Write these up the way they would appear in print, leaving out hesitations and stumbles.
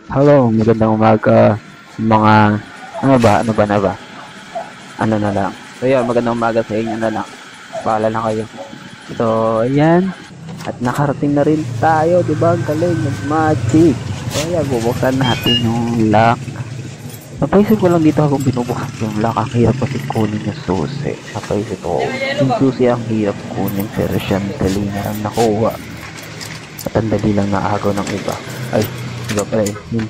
Hello, magandang umaga mga ano ba? Ano na lang. So yun, magandang umaga sa inyo na lang. Paalala kayo. So, ayan. At nakarating na rin tayo, di ba? Ang galing, mag-magic. So, ayan, bubuksan natin yung lock. Napaisip ko lang dito habang binubuksan yung lock. Ang hirap kasi kunin yung susi. Napaisip ko, yung susi ang hirap kunin. Pero siya, dali na lang nakuha. At ang dali lang naagaw ng iba. Ay, iba pala yun.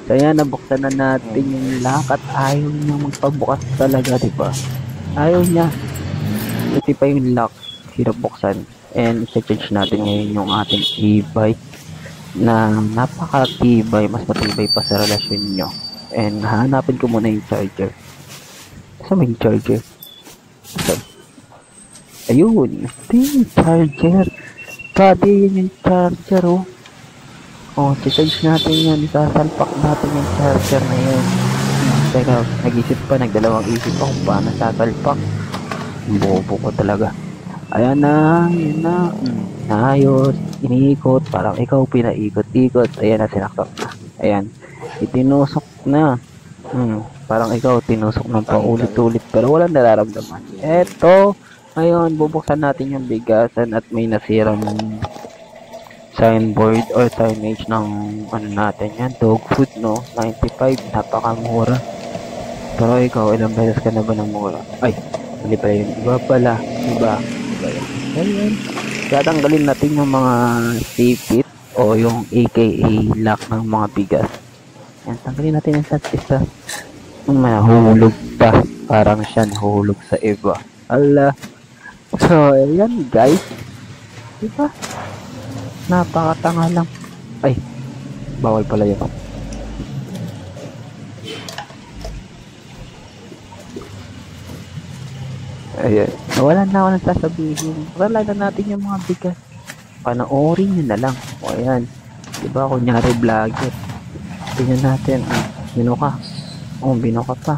So ayan, nabuksan na natin yung lock at ayaw niya magpabukas talaga, di ba? Ayaw niya. Kasi pa yung lock, hirap buksan. And i-charge natin ngayon yung ating e-bike na napaka-tibay, mas matibay pa sa relasyon nyo. And hahanapin ko muna yung charger. Saan ba yung charger? Saan? Ayun, ito yung charger. Pwede yun yung charger, oh. Oh, charge natin yan. Isasalpak natin yung charger na yun. Teka, nag-isip pa, nagdalawang isip pa kung paano sasalpak. Bobo ko talaga. Ayan na, yun na. Naayos, iniikot, parang ikaw pinaikot-ikot. Ayan na, sinaksak na. Ayan, itinusok na. Parang ikaw tinusok ng paulit-ulit pero walang nararamdaman. Eto, ngayon, bubuksan natin yung bigasan at may nasirang signboard or signage ng ano natin yan, dog food, no? 95, napakamura. Pero ikaw, ilang beses ka na ba ng mura? Ay, hindi pa yun. Iba pala. Iba yun. Ayun. Tatanggalin natin yung mga sipit o yung AKA lock ng mga bigas. Yan, tanggalin natin yung isa. Mahulog pa. Parang siya nahulog sa iba. Ala. So, ayan guys. Diba? Napakatanga lang. Ay, bawal pala yun. Ayan. Wala na ako nang sasabihin. Wala na natin yung mga bigas. Panoorin nyo na lang. O ayan. Diba, kunyari vlogger. Tingnan natin. Bino ka. Oh, bino ka pa.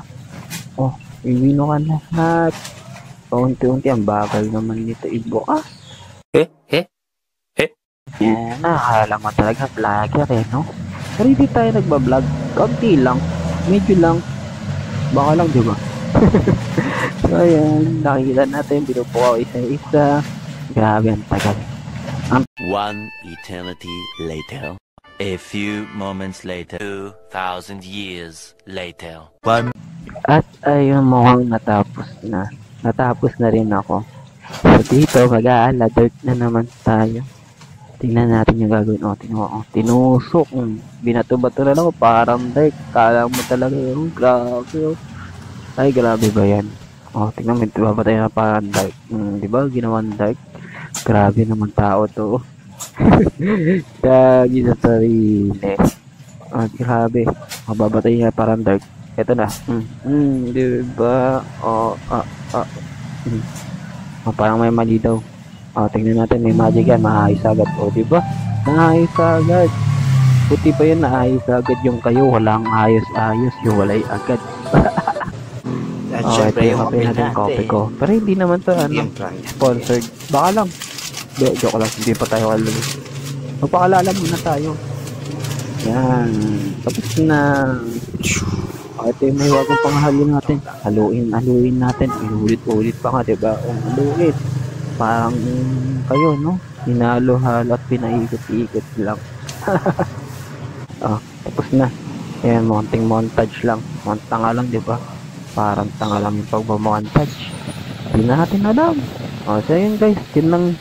Oh, bino ka na lahat. Unti-unti ang bagal naman nito ibukas. Yan, nakakala mo talaga vlogger no? Pero hindi tayo nagbablog. Kaunti lang. Medyo lang. Baka lang, diba? So, ayan. Nakikita natin. Binupo ako isa-isa. Grabe, ang tagal. One eternity later. A few moments later. 2,000 years later. At ayun, mukhang natapos na. Natapos na rin ako. So, dito, mag-aaladert na naman tayo. Tingnan natin yung gagawin. Tinusok. Binato-bato na lang. Parang dark. Kala mo talaga yun. Grabe. Ay, grabe ba yan? Tingnan mo. Babatayin na parang dark. Diba? Ginawan dark. Grabe naman tao to. Kagi sa sarili. Grabe. Babatayin na parang dark. Ito na. Diba? Parang may mali daw. Tingnan natin, may magic yan, maayos agad. Diba? Maayos agad. Puti pa yun, naayos agad yung kayo. Walang ayos-ayos, yung walay agad. At syempre yung kape natin, coffee ko. Pero hindi naman to, sponsored. Baka lang. Joke lang, hindi pa tayo kalala. Magpakaalala muna tayo. Yan. Tapos na. Ito yung may wagang panghalin natin. Haluin natin. Inulit-ulit pa nga, diba? Haluin. Parang kayo, no? Hinalo-halo at pinaikot-ikot lang. Tapos na. Ayan, monting montage lang. Tanga lang, di ba? Parang tanga lang yung pagmamontage. Hindi na natin alam. So yun guys, yun lang